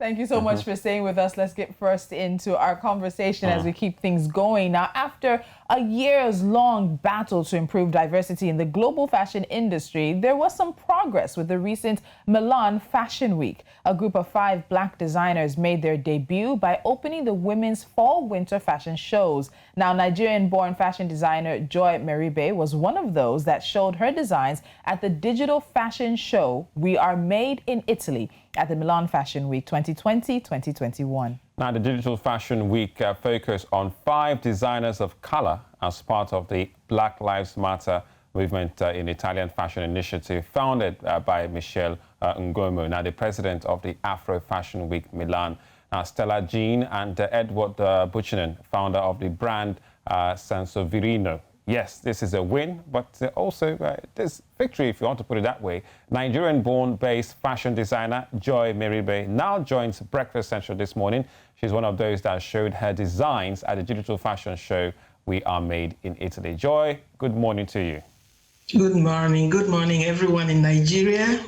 Thank you so much for staying with us. Let's get first into our conversation as we keep things going. Now, after a years-long battle to improve diversity in the global fashion industry, there was some progress with the recent Milan Fashion Week. A group of 5 Black designers made their debut by opening the women's fall-winter fashion shows. Now, Nigerian-born fashion designer Joy Meribe was one of those that showed her designs at the digital fashion show We Are Made in Italy at the Milan Fashion Week 2020-2021. Now, the Digital Fashion Week focused on 5 designers of color as part of the Black Lives Matter movement in Italian fashion initiative founded by Michelle Ngomo, now the president of the Afro Fashion Week Milan. Stella Jean and Edward Buchanan, founder of the brand Sansovirino. Yes, this is a win, but also this victory, if you want to put it that way. Nigerian-born based fashion designer Joy Meribe now joins Breakfast Central this morning. She's one of those that showed her designs at the digital fashion show We Are Made in Italy. Joy, good morning to you. Good morning. Good morning, everyone in Nigeria.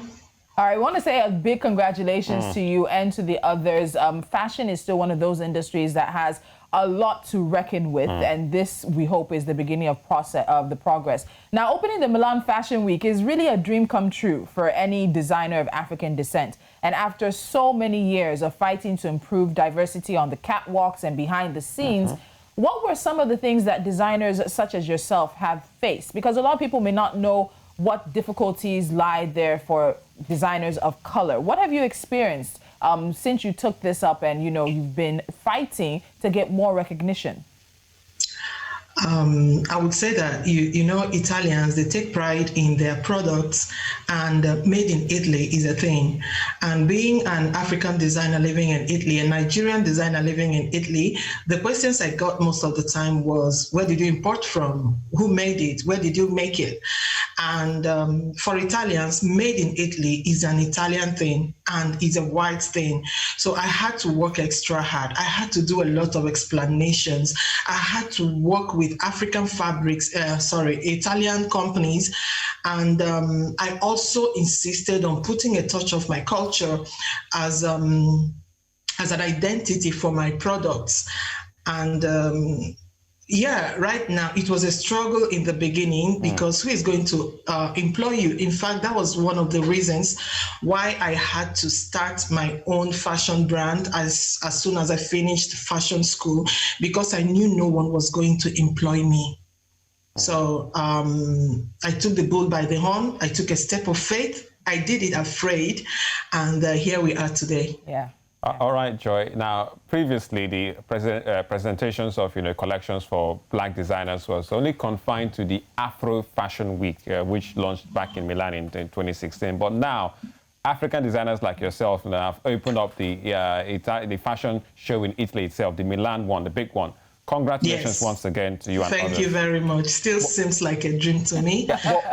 All right, I want to say a big congratulations to you and to the others. Fashion is still one of those industries that has a lot to reckon with, and this, we hope, is the beginning of the progress. Now, opening the Milan Fashion Week is really a dream come true for any designer of African descent. And after so many years of fighting to improve diversity on the catwalks and behind the scenes, what were some of the things that designers such as yourself have faced? Because a lot of people may not know what difficulties lie there for designers of color. What have you experienced since you took this up and, you've been fighting to get more recognition? I would say that, Italians, they take pride in their products, and made in Italy is a thing. And being an African designer living in Italy, a Nigerian designer living in Italy, the questions I got most of the time was, where did you import from? Who made it? Where did you make it? And for Italians, made in Italy is an Italian thing and is a white thing. So I had to work extra hard. I had to do a lot of explanations. I had to work with African fabrics, Italian companies. And I also insisted on putting a touch of my culture as an identity for my products. And right now, it was a struggle in the beginning because who is going to employ you? In fact, that was one of the reasons why I had to start my own fashion brand as soon as I finished fashion school, because I knew no one was going to employ me. So I took the bull by the horn. I took a step of faith. I did it afraid. And here we are today. Yeah. All right, Joy. Now, previously, the presentations of collections for Black designers was only confined to the Afro Fashion Week, which launched back in Milan in 2016. But now, African designers like yourself have opened up the fashion show in Italy itself, the Milan one, the big one. Congratulations once again to you and others. Thank you very much. Still seems like a dream to me,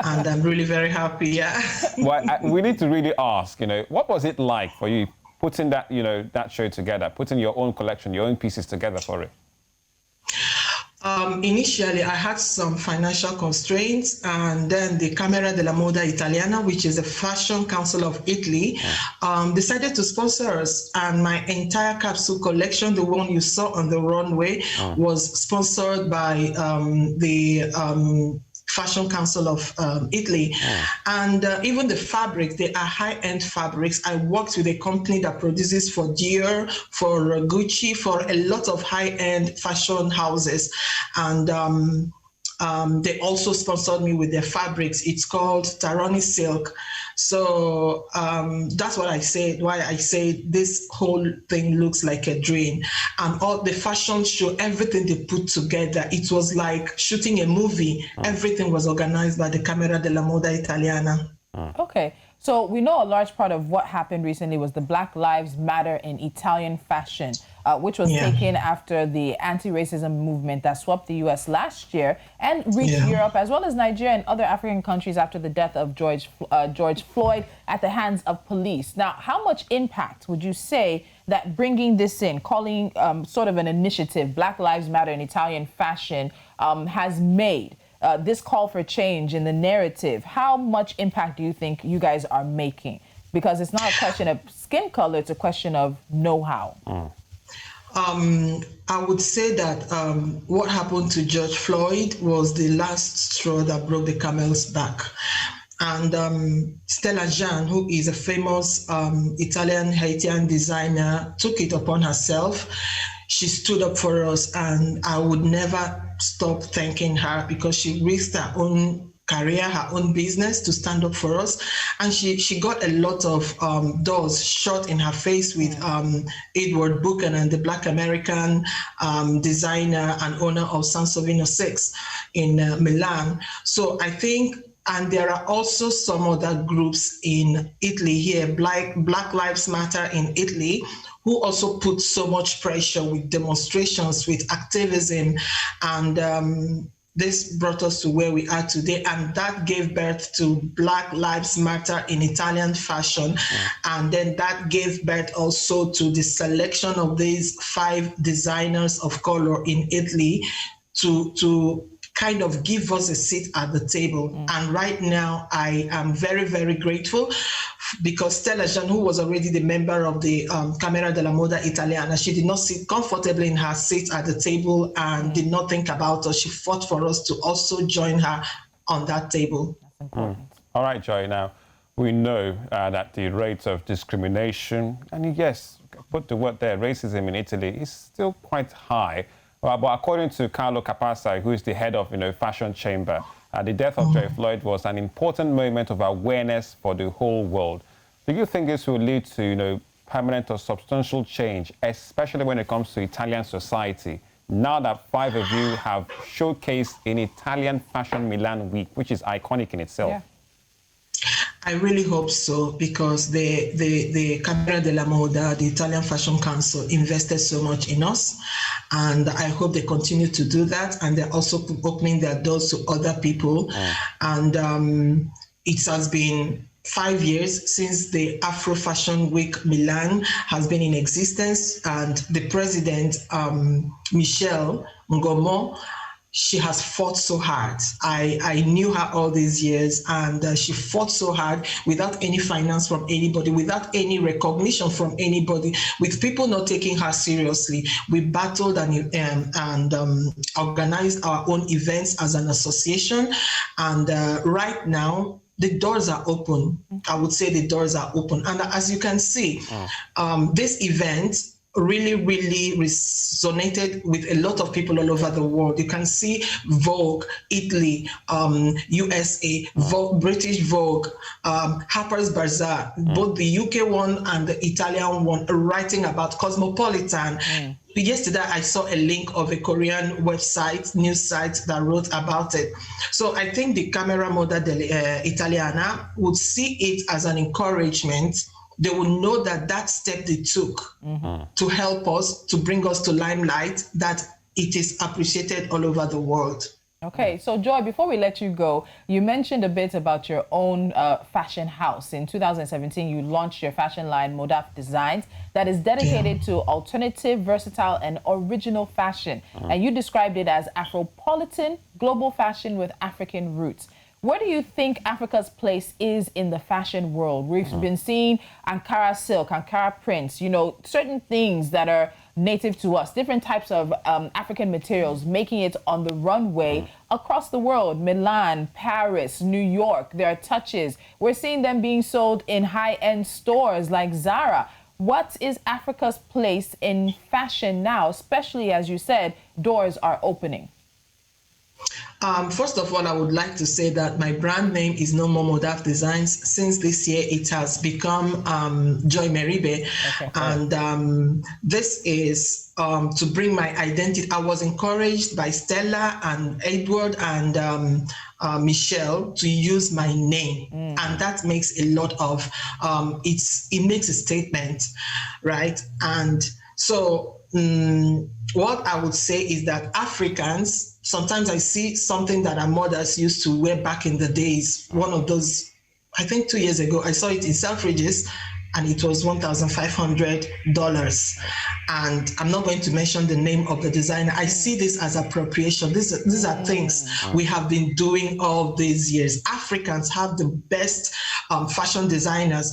and I'm really very happy. Yeah. Well, we need to really ask, what was it like for you putting that, that show together, putting your own collection, your own pieces together for it? Initially, I had some financial constraints, and then the Camera della Moda Italiana, which is a fashion council of Italy, decided to sponsor us. And my entire capsule collection, the one you saw on the runway, was sponsored by the Fashion Council of Italy. And even the fabrics, they are high-end fabrics. I worked with a company that produces for Dior, for Gucci, for a lot of high-end fashion houses. And they also sponsored me with their fabrics. It's called Taroni Silk. So that's what I said, why I say this whole thing looks like a dream. And all the fashion show, everything they put together, it was like shooting a movie. Everything was organized by the Camera della Moda Italiana. Okay. So we know a large part of what happened recently was the Black Lives Matter in Italian fashion, which was taken after the anti-racism movement that swept the U.S. last year and reached Europe as well as Nigeria and other African countries after the death of George Floyd at the hands of police. Now, how much impact would you say that bringing this in, calling sort of an initiative, Black Lives Matter in Italian fashion, has made? This call for change in the narrative, how much impact do you think you guys are making? Because it's not a question of skin color, it's a question of know-how. I would say that what happened to George Floyd was the last straw that broke the camel's back. And Stella Jean, who is a famous Italian Haitian designer, took it upon herself. She stood up for us, and I would never stop thanking her because she risked her own career, her own business to stand up for us. And she got a lot of doors shot in her face with Edward Buchanan, the Black American designer and owner of Sansovino 6 in Milan. So I think, and there are also some other groups in Italy here, Black Lives Matter in Italy, who also put so much pressure with demonstrations, with activism, and this brought us to where we are today, and that gave birth to Black Lives Matter in Italian fashion. And then that gave birth also to the selection of these 5 designers of color in Italy to kind of give us a seat at the table. And right now, I am very, very grateful because Stella Jean, who was already the member of the Camera della Moda Italiana, she did not sit comfortably in her seat at the table and did not think about us. She fought for us to also join her on that table. That's important. All right, Joy. Now, we know that the rate of discrimination, and yes, put the word there, racism in Italy is still quite high. But according to Carlo Capasai, who is the head of Fashion Chamber, the death of George Floyd was an important moment of awareness for the whole world. Do you think this will lead to permanent or substantial change, especially when it comes to Italian society, now that 5 of you have showcased in Italian Fashion Milan Week, which is iconic in itself? Yeah. I really hope so, because the Camera della Moda, the Italian Fashion Council, invested so much in us, and I hope they continue to do that. And they're also opening their doors to other people. And it has been 5 years since the Afro Fashion Week Milan has been in existence, and the president, Michelle Ngomo, she has fought so hard. I knew her all these years, and she fought so hard without any finance from anybody, without any recognition from anybody, with people not taking her seriously. We battled and organized our own events as an association. And right now, the doors are open. I would say the doors are open. And as you can see, this event really resonated with a lot of people all over the world. You can see Vogue, Italy, USA, Vogue, British Vogue, Harper's Bazaar, both the UK one and the Italian one, writing about Cosmopolitan. Yesterday, I saw a link of a Korean website, news site that wrote about it. So I think the Camera Moda Italiana would see it as an encouragement. They will know that that step they took to help us, to bring us to limelight, that it is appreciated all over the world. Okay, so Joy, before we let you go, you mentioned a bit about your own fashion house. In 2017, you launched your fashion line, Modaf Designs, that is dedicated to alternative, versatile, and original fashion. And you described it as Afropolitan global fashion with African roots. Where do you think Africa's place is in the fashion world? We've been seeing Ankara silk, Ankara prints, certain things that are native to us, different types of African materials, making it on the runway across the world. Milan, Paris, New York, there are touches. We're seeing them being sold in high-end stores like Zara. What is Africa's place in fashion now, especially as you said, doors are opening? First of all, I would like to say that my brand name is no more Modaf Designs. Since this year, it has become Joy Meribe. Okay. And this is to bring my identity. I was encouraged by Stella and Edward and Michelle to use my name. And that makes a lot of, it makes a statement, right? And so what I would say is that Africans, sometimes I see something that our mothers used to wear back in the days. One of those, I think 2 years ago, I saw it in Selfridges, and it was $1,500. And I'm not going to mention the name of the designer. I see this as appropriation. These are things we have been doing all these years. Africans have the best fashion designers.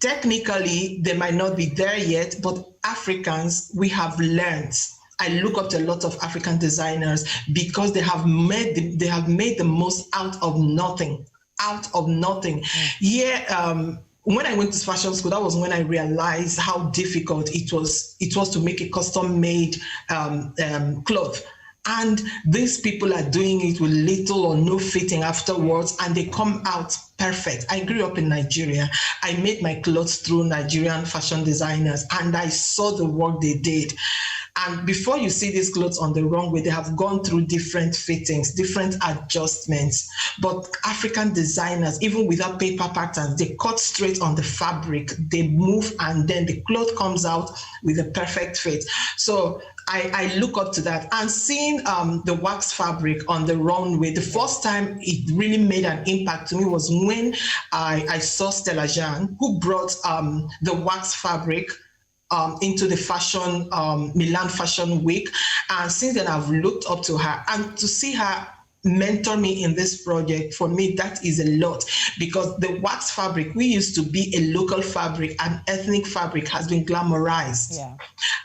Technically, they might not be there yet, but Africans, we have learned. I look up to a lot of African designers because they have made the most out of nothing. Out of nothing. Yeah. When I went to fashion school, that was when I realized how difficult it was to make a custom-made cloth. And these people are doing it with little or no fitting afterwards, and they come out perfect. I grew up in Nigeria. I made my clothes through Nigerian fashion designers, and I saw the work they did. And before you see these clothes on the runway, they have gone through different fittings, different adjustments. But African designers, even without paper patterns, they cut straight on the fabric, they move, and then the cloth comes out with a perfect fit. So I look up to that. And seeing the wax fabric on the runway, the first time it really made an impact to me was when I saw Stella Jean, who brought the wax fabric into the fashion, Milan Fashion Week. And since then, I've looked up to her. And to see her mentor me in this project, for me, that is a lot. Because the wax fabric, we used to be a local fabric, and ethnic fabric has been glamorized. Yeah.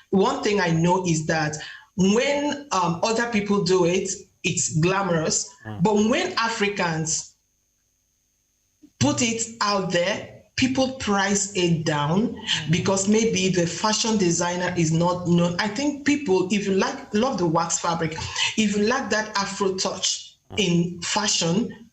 One thing I know is that when other people do it, it's glamorous. But when Africans put it out there, people price it down because maybe the fashion designer is not known. I think people, if you love the wax fabric, if you like that Afro touch in fashion,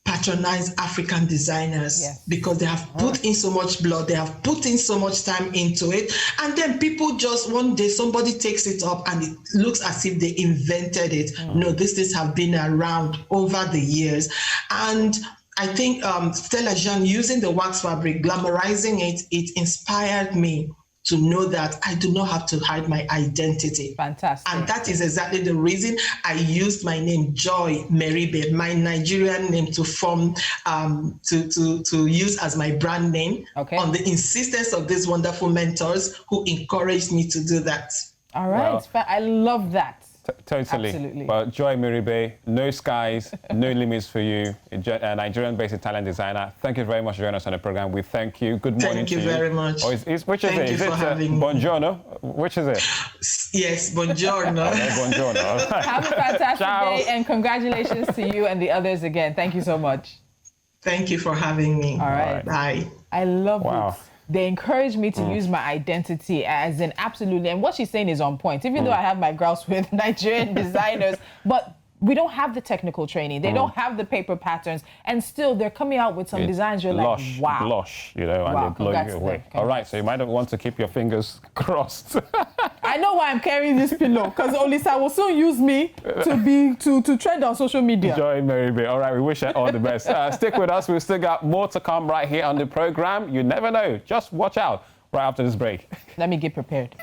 patronize African designers because they have put in so much blood, they have put in so much time into it. And then people just, one day somebody takes it up and it looks as if they invented it. No, these things have been around over the years. And I think Stella Jean, using the wax fabric, glamorizing it, it inspired me to know that I do not have to hide my identity. Fantastic. And that is exactly the reason I used my name, Joy Meribe, my Nigerian name, to form, to use as my brand name on the insistence of these wonderful mentors who encouraged me to do that. All right. Well, I love that. Totally. Absolutely. Well, Joy Meribe, no skies, no limits for you, a Nigerian-based Italian designer. Thank you very much for joining us on the program. We thank you. Good morning to you. Thank you very much. Oh, which is thank it? you for having me. Buongiorno? Which is it? Yes, buongiorno. Okay, buongiorno. All right. Have a fantastic day, and congratulations to you and the others again. Thank you so much. Thank you for having me. All right. Bye. I love it. They encourage me to use my identity as in absolutely. And what she's saying is on point, even though I have my grouse with Nigerian designers, but we don't have the technical training. They don't have the paper patterns. And still, they're coming out with some designs. You're like, wow. Blush, you know, and they blow you away. All right, so you might want to keep your fingers crossed. I know why I'm carrying this pillow, because Olisa will soon use me to trend on social media. Joy Meribe. All right, we wish her all the best. Stick with us. We've still got more to come right here on the program. You never know. Just watch out right after this break. Let me get prepared.